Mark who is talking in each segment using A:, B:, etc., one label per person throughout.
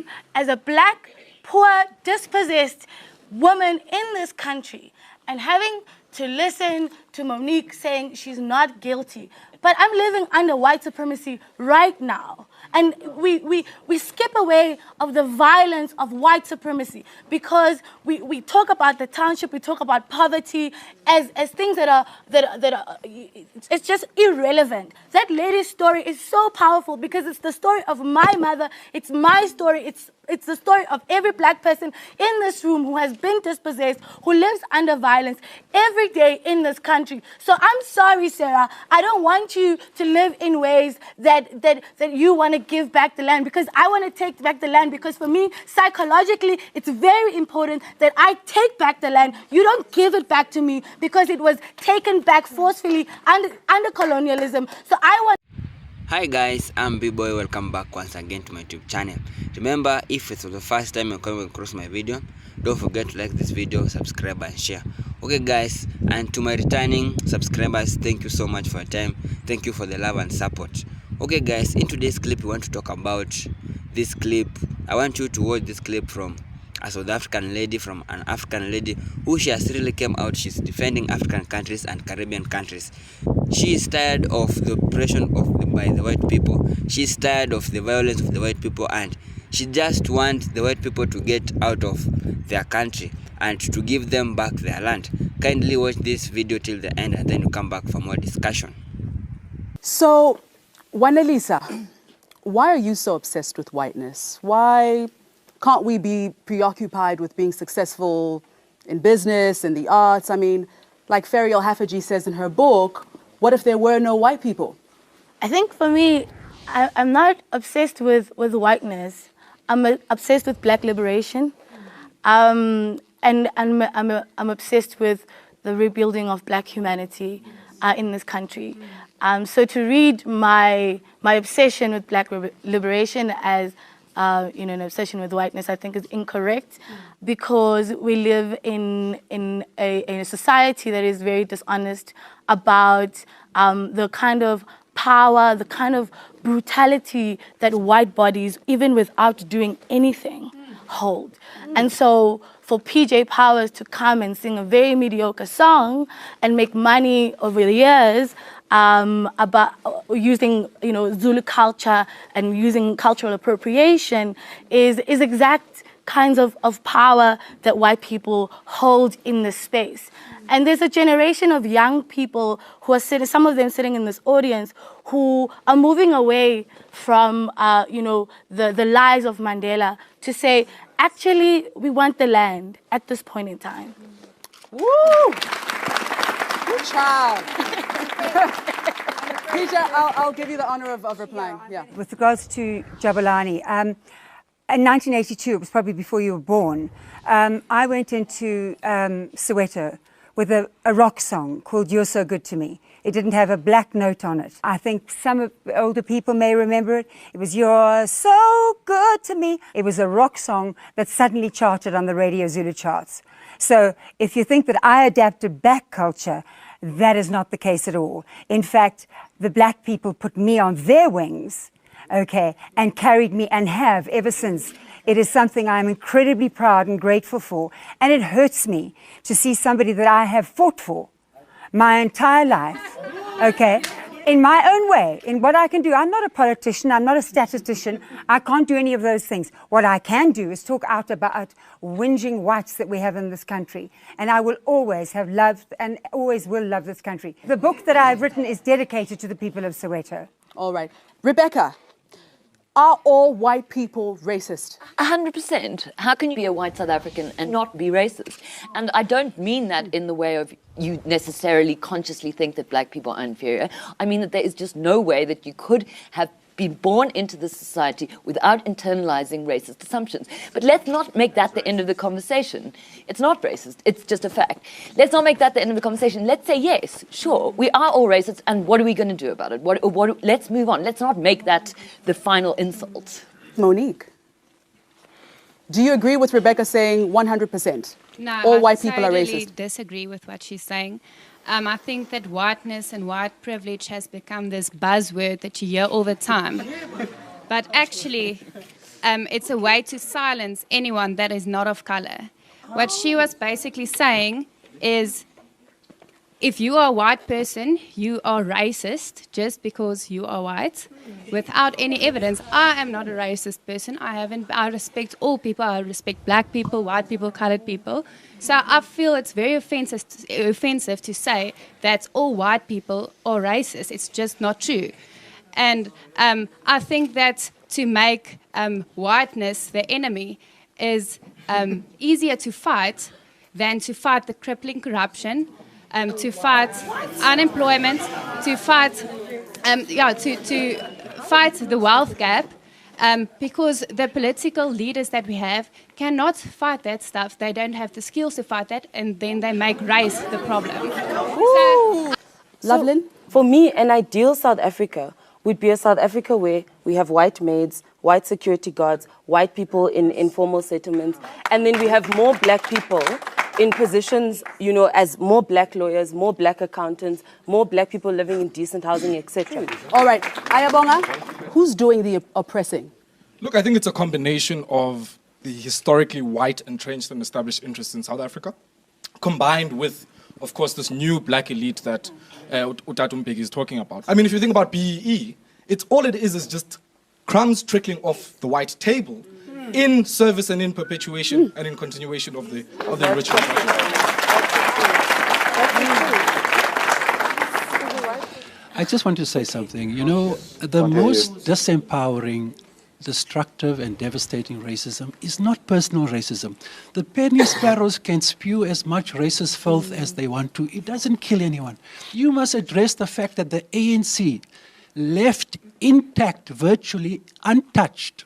A: living as a black, poor, dispossessed woman in this country and having to listen to Monique saying she's not guilty. But I'm living under white supremacy right now. And we skip away of the violence of white supremacy because we talk about the township, we talk about poverty as things that are it's just irrelevant. That lady's story is so powerful because it's the story of my mother, it's my story, it's the story of every black person in this room who has been dispossessed, who lives under violence every day in this country. So I'm sorry, Sarah, I don't want you to live in ways that you want to give back the land, because I want to take back the land, because for me, psychologically, it's very important that I take back the land. You don't give it back to me because it was taken back forcefully under colonialism. So I want...
B: Hi guys, I'm B-Boy. Welcome back once again to my YouTube channel. Remember, if it's the first time you're coming across my video, don't forget to like this video, subscribe and share. Okay guys, and to my returning subscribers, thank you so much for your time. Thank you for the love and support. Okay guys, in today's clip we want to talk about this clip. I want you to watch this clip from a South African lady, from an African lady who she has really came out. She's defending African countries and Caribbean countries. She is tired of the oppression by the white people. She's tired of the violence of the white people, and she just wants the white people to get out of their country and to give them back their land. Kindly watch this video till the end and then you come back for more discussion.
C: So, Wanelisa, why are you so obsessed with whiteness? Why can't we be preoccupied with being successful in business, in the arts? I mean, like Ferial Haffajee says in her book, what if there were no white people?
A: I think for me, I'm not obsessed with whiteness. I'm obsessed with black liberation. And I'm obsessed with the rebuilding of black humanity in this country. So to read my obsession with black liberation as an obsession with whiteness, I think is incorrect, because we live in a society that is very dishonest about the kind of power, the kind of brutality that white bodies, even without doing anything, hold. And so for PJ Powers to come and sing a very mediocre song and make money over the years about using Zulu culture and using cultural appropriation is exact kinds of power that white people hold in this space. And there's a generation of young people who are sitting, some of them sitting in this audience, who are moving away from the lies of Mandela to say, actually, we want the land at this point in time.
C: Woo! Good child. Peter, I'll give you the honor of replying. Yeah.
D: With regards to Jabulani, in 1982, it was probably before you were born, I went into Soweto with a rock song called You're So Good to Me. It didn't have a black note on it. I think some of the older people may remember it. It was You're So Good to Me. It was a rock song that suddenly charted on the Radio Zulu charts. So if you think that I adapted black culture, that is not the case at all. In fact, the black people put me on their wings, okay, and carried me, and have ever since. It is something I'm incredibly proud and grateful for. And it hurts me to see somebody that I have fought for my entire life, okay, in my own way, in what I can do. I'm not a politician, I'm not a statistician, I can't do any of those things. What I can do is talk out about whinging whites that we have in this country. And I will always have loved and always will love this country. The book that I've written is dedicated to the people of Soweto.
C: All right. Rebecca, are all white people racist?
E: 100%. How can you be a white South African and not be racist? And I don't mean that in the way of you necessarily consciously think that black people are inferior. I mean that there is just no way that you could have been born into this society without internalizing racist assumptions. But let's not make that the end of the conversation. It's not racist, it's just a fact. Let's not make that the end of the conversation. Let's say, yes, sure, we are all racist, and what are we going to do about it? Let's move on. Let's not make that the final insult.
C: Monique, do you agree with Rebecca saying 100%?
F: No,
C: all white
F: I
C: people are
F: totally
C: racist?
F: Disagree with what she's saying. I think that whiteness and white privilege has become this buzzword that you hear all the time. But actually, it's a way to silence anyone that is not of color. What she was basically saying is, if you are a white person, you are racist just because you are white, without any evidence. I am not a racist person. I respect all people. I respect black people, white people, colored people. So I feel it's very offensive to say that all white people are racist. It's just not true. And I think that to make whiteness the enemy is easier to fight than to fight the crippling corruption, to fight unemployment, to fight, to fight the wealth gap, because the political leaders that we have cannot fight that stuff. They don't have the skills to fight that, and then they make race the problem.
C: Lovelyn?
G: For me, an ideal South Africa would be a South Africa where we have white maids, white security guards, white people in informal settlements, and then we have more black people in positions, you know, as more black lawyers, more black accountants, more black people living in decent housing, etc.
C: All right, Ayabonga, who's doing the oppressing?
H: Look, I think it's a combination of the historically white entrenched and established interests in South Africa, combined with, of course, this new black elite that Utatu Mbeki is talking about. I mean, if you think about BEE, it's all it is just crumbs trickling off the white table in service and in perpetuation and in continuation of the ritual.
I: I just want to say something. You know, the most disempowering, destructive and devastating racism is not personal racism. The penny sparrows can spew as much racist filth as they want to. It doesn't kill anyone. You must address the fact that the ANC left intact, virtually untouched.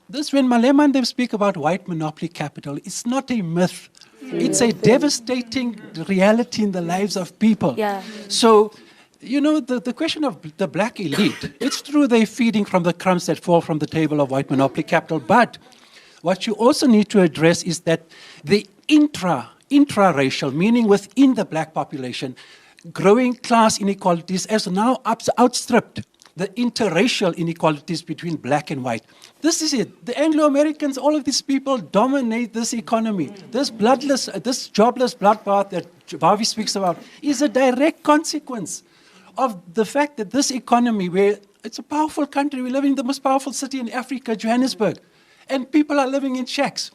I: This, when Malema and them speak about white monopoly capital, it's not a myth. It's a devastating reality in the lives of people.
A: Yeah.
I: So, you know, the question of the black elite, it's true they're feeding from the crumbs that fall from the table of white monopoly capital, but what you also need to address is that the intra-racial, meaning within the black population, growing class inequalities has now outstripped the interracial inequalities between black and white. This is it. The Anglo-Americans, all of these people dominate this economy. This jobless bloodbath that Bhavi speaks about is a direct consequence of the fact that this economy, where it's a powerful country, we live in the most powerful city in Africa, Johannesburg, and people are living in shacks.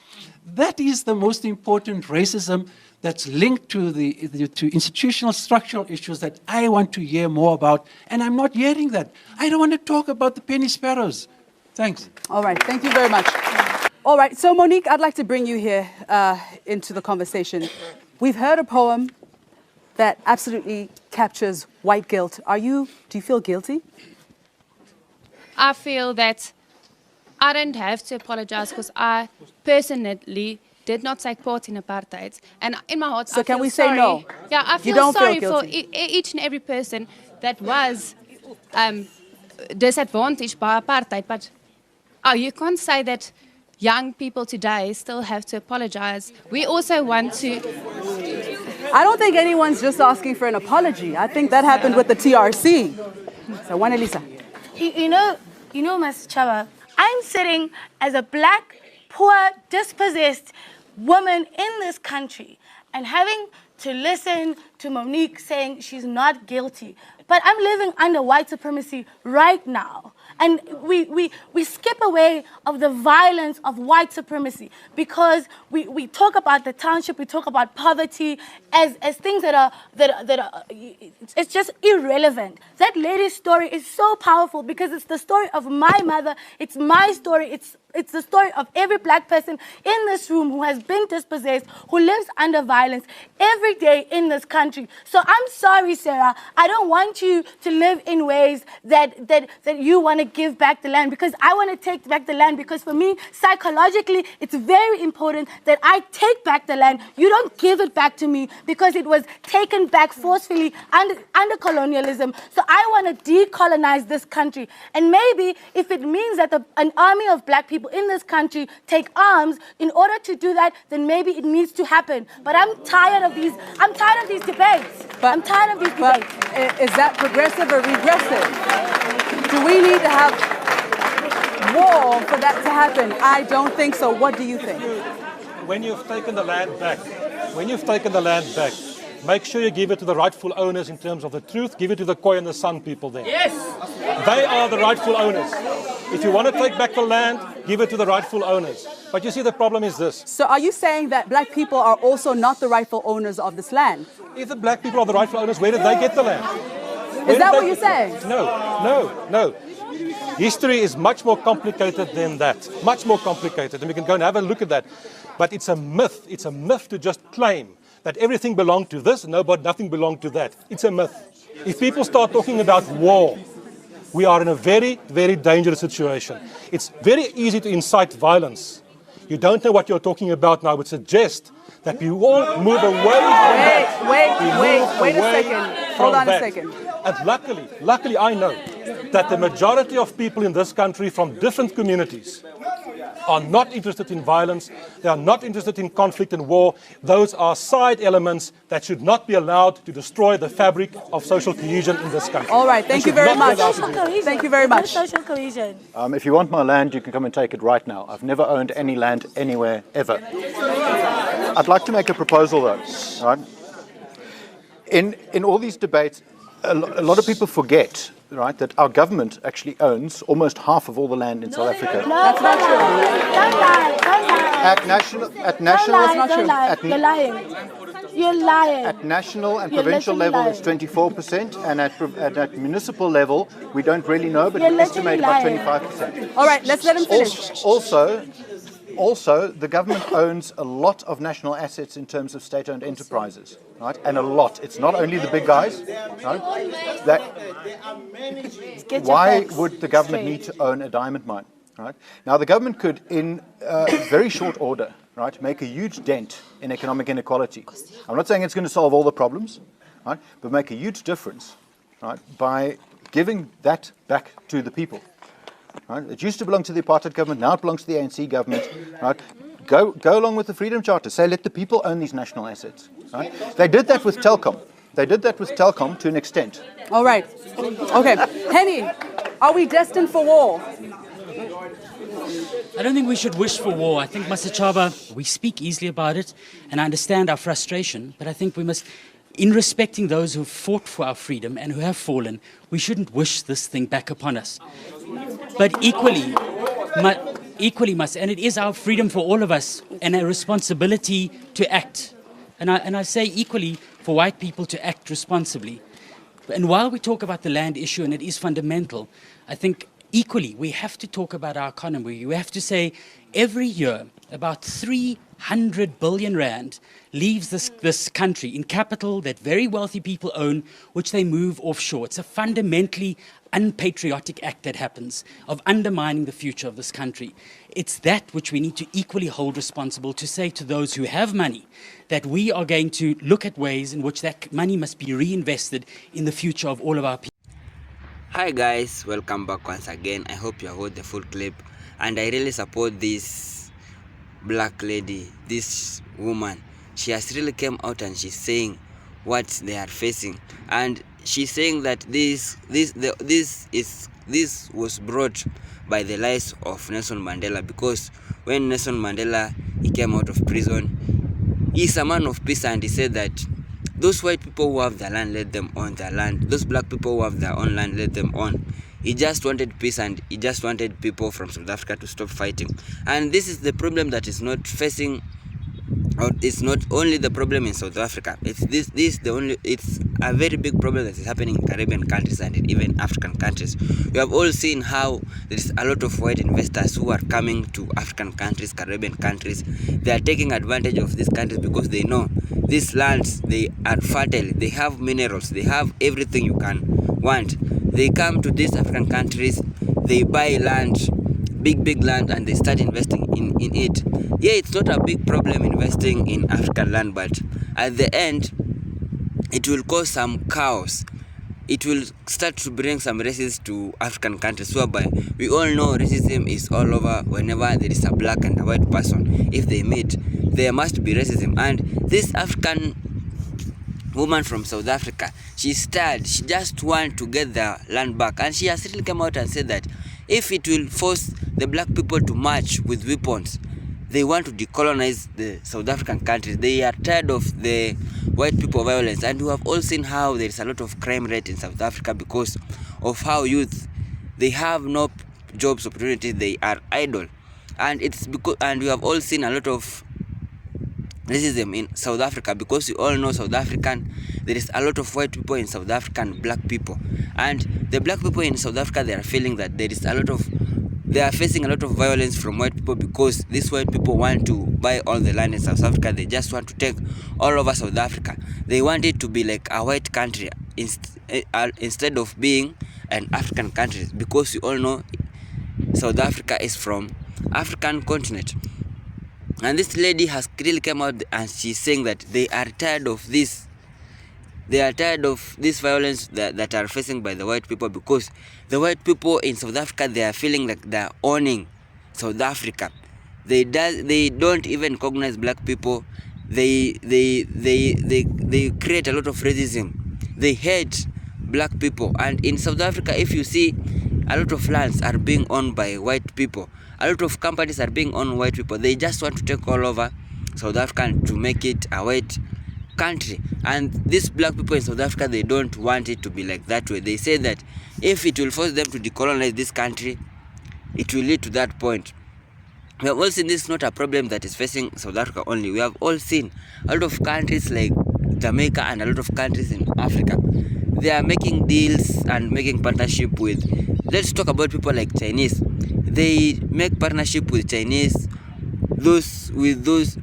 I: That is the most important racism that's linked to to institutional structural issues that I want to hear more about, and I'm not hearing that. I don't want to talk about the penny sparrows. Thanks.
C: All right, thank you very much. All right, so Monique, I'd like to bring you here into the conversation. We've heard a poem that absolutely captures white guilt. Do you feel guilty?
F: I feel that I don't have to apologize because I personally did not take part in apartheid. And in my heart,
C: So
F: I
C: can
F: feel
C: we say
F: sorry.
C: no?
F: Yeah, I
C: You
F: feel
C: don't feel
F: sorry for
C: guilty?
F: each and every person that was disadvantaged by apartheid. But you can't say that young people today still have to apologize. We also want to...
C: I don't think anyone's just asking for an apology. I think that happened with the TRC. So, Wanelisa.
A: You know, Ms. Chava, I'm sitting as a black, poor, dispossessed woman in this country and having to listen to Monique saying she's not guilty. But I'm living under white supremacy right now. And we skip away of the violence of white supremacy because we talk about the township, we talk about poverty as things that are it's just irrelevant. That lady's story is so powerful because it's the story of my mother, it's my story, it's the story of every black person in this room who has been dispossessed, who lives under violence every day in this country. So I'm sorry, Sarah, I don't want you to live in ways that you want to give back the land, because I want to take back the land, because for me, psychologically, it's very important that I take back the land. You don't give it back to me because it was taken back forcefully under colonialism. So I want to decolonize this country. And maybe if it means that an army of black people in this country take arms in order to do that, then maybe it needs to happen. But I'm tired of these debates. I'm tired of these debates.
C: Is that progressive or regressive? Do we need to have war for that to happen? I don't think so. What do you think?
J: When you've taken the land back, make sure you give it to the rightful owners in terms of the truth. Give it to the Khoi and the San people there. Yes! They are the rightful owners. If you want to take back the land, give it to the rightful owners. But you see, the problem is this.
C: So are you saying that black people are also not the rightful owners of this land?
J: If the black people are the rightful owners, where did they get the land?
C: Is that what you're saying?
J: No. History is much more complicated than that. Much more complicated. And we can go and have a look at that. But it's a myth. It's a myth to just claim that everything belonged to this and nothing belonged to that. It's a myth. If people start talking about war, we are in a very, very dangerous situation. It's very easy to incite violence. You don't know what you're talking about now, but suggest that we all move away from that.
C: Wait a second. Hold on a second.
J: And luckily I know that the majority of people in this country from different communities are not interested in violence. They are not interested in conflict and war. Those are side elements that should not be allowed to destroy the fabric of social cohesion in this country.
C: All right, thank you very much. Thank you very much.
A: Social cohesion.
K: If you want my land, you can come and take it right now. I've never owned any land anywhere, ever. I'd like to make a proposal, though. Right? In all these debates, a lot of people forget, right, that our government actually owns almost half of all the land in South Africa.
C: That's not true.
A: Don't lie.
K: At national,
A: You're lying. You're lying.
K: At national and
A: You're
K: provincial
A: literally
K: level, it's 24%, and at municipal level, we don't really know, but
A: You're
K: we estimate about
A: literally
K: 25%.
C: All right, let's let him finish.
K: Also, the government owns a lot of national assets in terms of state-owned enterprises, right? And a lot. It's not only the big guys, right? Why would the government need to own a diamond mine, right? Now, the government could, in very short order, right, make a huge dent in economic inequality. I'm not saying it's going to solve all the problems, right, but make a huge difference, right, by giving that back to the people. Right? It used to belong to the apartheid government, now it belongs to the ANC government. Right? Go along with the Freedom Charter. Say, let the people own these national assets. Right? They did that with Telkom. To an extent.
C: All right. Okay. Henny, are we destined for war?
L: I don't think we should wish for war. I think, Masachaba, we speak easily about it, and I understand our frustration, but I think we must, in respecting those who fought for our freedom and who have fallen, we shouldn't wish this thing back upon us. But equally must, and it is our freedom for all of us and a responsibility to act. And I say equally for white people to act responsibly. And while we talk about the land issue, and it is fundamental, I think equally we have to talk about our economy. We have to say every year about 300 billion rand leaves this country in capital that very wealthy people own, which they move offshore. It's a fundamentally unpatriotic act that happens of undermining the future of this country. It's that which we need to equally hold responsible, to say to those who have money that we are going to look at ways in which that money must be reinvested in the future of all of our people.
B: Hi guys, welcome back once again. I hope you have heard the full clip, and I really support this black lady, this woman. She has really came out and she's saying what they are facing, and she's saying that this was brought by the lies of Nelson Mandela, because when Nelson Mandela, he came out of prison, he's a man of peace, and he said that those white people who have their land, let them own their land. Those black people who have their own land, let them own. He just wanted peace, and he just wanted people from South Africa to stop fighting. And this is the problem that is not facing, or it's not only the problem in South Africa. It's a very big problem that is happening in Caribbean countries and even African countries. We have all seen how there is a lot of white investors who are coming to African countries, Caribbean countries. They are taking advantage of these countries because they know these lands, they are fertile, they have minerals, they have everything you can want. They come to these African countries, they buy land, big land, and they start investing in it. Yeah, it's not a big problem investing in African land, but at the end, it will cause some chaos. It will start to bring some racism to African countries, whereby we all know racism is all over. Whenever there is a black and a white person, if they meet, there must be racism. And this African woman from South Africa, she's tired. She just wants to get the land back, and she has really come out and said that if it will force the black people to march with weapons. They want to decolonize the South African countries. They are tired of the white people violence, and we have all seen how there is a lot of crime rate in South Africa because of how youth, they have no jobs opportunities, they are idle, and it's because, and we have all seen a lot of racism in South Africa because you all know South African, there is a lot of white people in South African, black people, and the black people in South Africa, they are feeling that there is a lot of, they are facing a lot of violence from white people because these white people want to buy all the land in South Africa. They just want to take all over South Africa. They want it to be like a white country instead of being an African country, because you all know South Africa is from African continent. And this lady has really come out and she's saying that they are tired of this. They are tired of this violence that are facing by the white people, because the white people in South Africa, they are feeling like they are owning South Africa. They don't even recognize black people. They create a lot of racism. They hate black people. And in South Africa, if you see, a lot of lands are being owned by white people. A lot of companies are being owned by white people. They just want to take all over South Africa to make it a white country. And these black people in South Africa, they don't want it to be like that way. They say that if it will force them to decolonize this country, it will lead to that point. We have all seen this is not a problem that is facing South Africa only. We have all seen a lot of countries like Jamaica and a lot of countries in Africa. They are making deals and making partnership with, let's talk about people like Chinese. They make partnership with Chinese,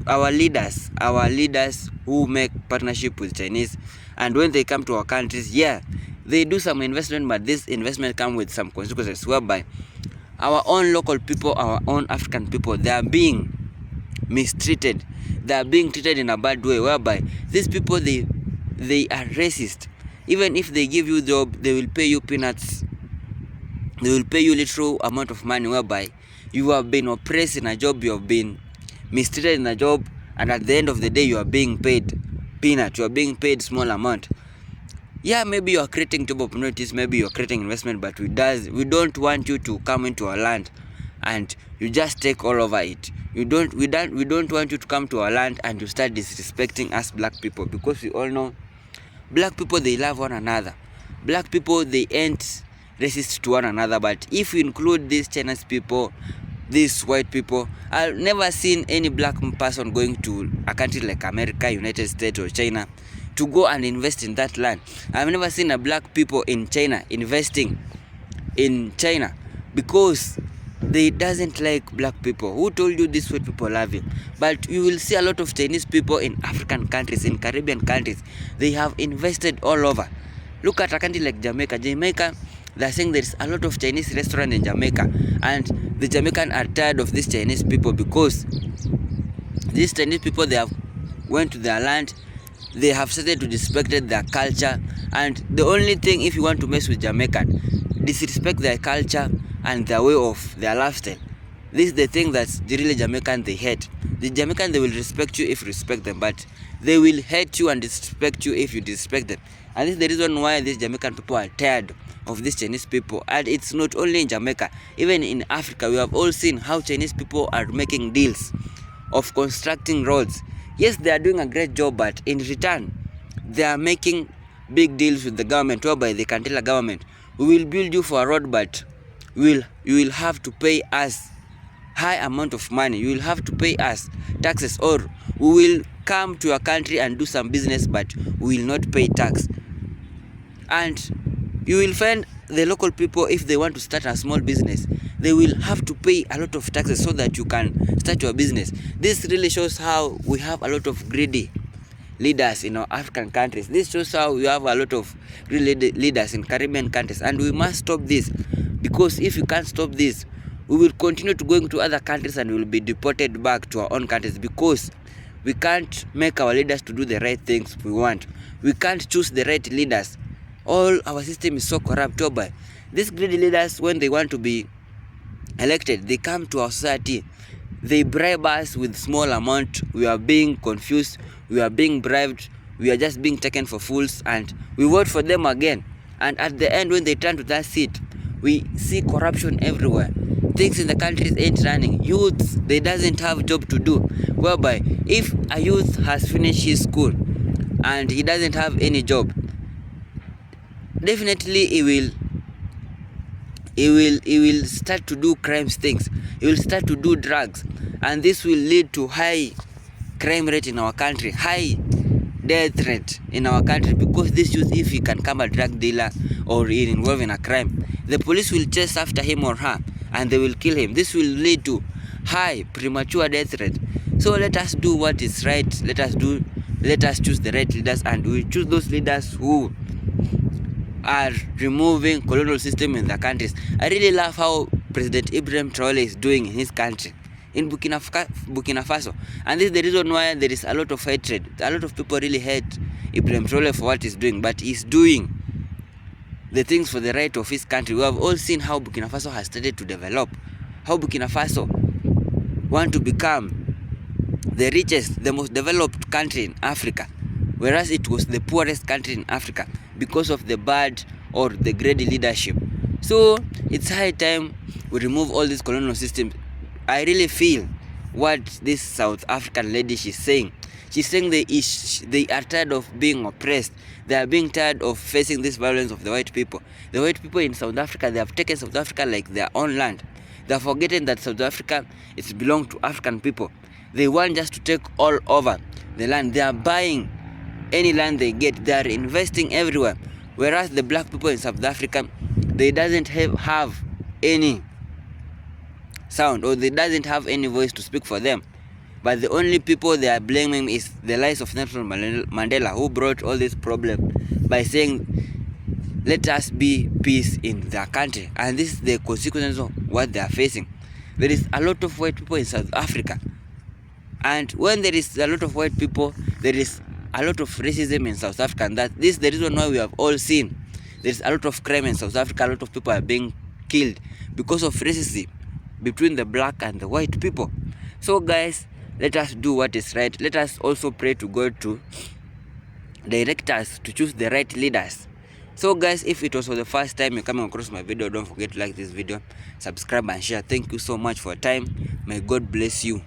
B: our leaders who make partnership with Chinese, and when they come to our countries, yeah, they do some investment, but this investment come with some consequences whereby our own local people, our own African people, they are being mistreated. They are being treated in a bad way, whereby these people, they are racist. Even if they give you job, they will pay you peanuts. They will pay you little amount of money, whereby you have been oppressed in a job, you have been mistreated in a job, and at the end of the day, you are being paid peanut, you are being paid small amount. Yeah, maybe you are creating job opportunities, maybe you are creating investment, but we don't want you to come into our land and you just take all over it. We don't want you to come to our land and you start disrespecting us black people, because we all know black people, they love one another. Black people, they ain't racist to one another. But if you include these Chinese people, these white people, I've never seen any black person going to a country like America, United States or China to go and invest in that land. I've never seen a black people in China investing in China, because they doesn't like black people. Who told you these white people love you? But you will see a lot of Chinese people in African countries, in Caribbean countries. They have invested all over. Look at a country like Jamaica. Jamaica, they're saying there's a lot of Chinese restaurants in Jamaica, and the Jamaicans are tired of these Chinese people, because these Chinese people, they have went to their land, they have started to disrespect their culture, and the only thing, if you want to mess with Jamaican, disrespect their culture and their way of their lifestyle. This is the thing that the really Jamaican, they hate. The Jamaican, they will respect you if you respect them, but they will hate you and disrespect you if you disrespect them. And this is the reason why these Jamaican people are tired of these Chinese people. And it's not only in Jamaica, even in Africa, we have all seen how Chinese people are making deals of constructing roads. Yes, they are doing a great job, but in return, they are making big deals with the government, whereby they can tell the government, we will build you for a road, but you will have to pay us high amount of money. You will have to pay us taxes, or we will come to your country and do some business, but we will not pay tax. And you will find the local people, if they want to start a small business, they will have to pay a lot of taxes so that you can start your business. This really shows how we have a lot of greedy leaders in our African countries. This shows how we have a lot of greedy leaders in Caribbean countries, and we must stop this, because if you can't stop this, we will continue to going to other countries and we will be deported back to our own countries, because we can't make our leaders to do the right things we want. We can't choose the right leaders. All our system is so corrupt. By these greedy leaders, when they want to be elected, they come to our society, they bribe us with small amount. We are being confused, we are being bribed, we are just being taken for fools, and we vote for them again. And at the end, when they turn to that seat, we see corruption everywhere. things in the country ain't running. Youths, they doesn't have job to do. Whereby, if a youth has finished his school and he doesn't have any job, definitely he will start to do crimes things. He will start to do drugs, and this will lead to high crime rate in our country, high death rate in our country, because this youth, if he can come a drug dealer or he involved in a crime, the police will chase after him or her and they will kill him. This will lead to high premature death rate. So let us do what is right. Let us choose the right leaders, and we choose those leaders who are removing colonial system in the countries. I really love how President Ibrahim Traore is doing in his country, in Burkina Faso. And this is the reason why there is a lot of hatred. A lot of people really hate Ibrahim Traore for what he's doing, but he's doing the things for the right of his country. We have all seen how Burkina Faso has started to develop, how Burkina Faso want to become the richest, the most developed country in Africa, whereas it was the poorest country in Africa because of the bad or the greedy leadership. So it's high time we remove all these colonial systems. I really feel what this South African lady she's saying. She's saying they are tired of being oppressed. They are being tired of facing this violence of the white people. The white people in South Africa, they have taken South Africa like their own land. They are forgetting that South Africa, it belongs to African people. They want just to take all over the land. They are buying any land they get. They are investing everywhere. Whereas the black people in South Africa, they doesn't have any sound, or they doesn't have any voice to speak for them. But the only people they are blaming is the lies of Nelson Mandela, who brought all this problem by saying, let us be peace in their country. And this is the consequence of what they are facing. There is a lot of white people in South Africa. And when there is a lot of white people, there is a lot of racism in South Africa. And that this is the reason why we have all seen there is a lot of crime in South Africa. A lot of people are being killed because of racism between the black and the white people. So guys, let us do what is right. Let us also pray to God to direct us to choose the right leaders. So guys, if it was for the first time you're coming across my video, don't forget to like this video, subscribe and share. Thank you so much for your time. May God bless you.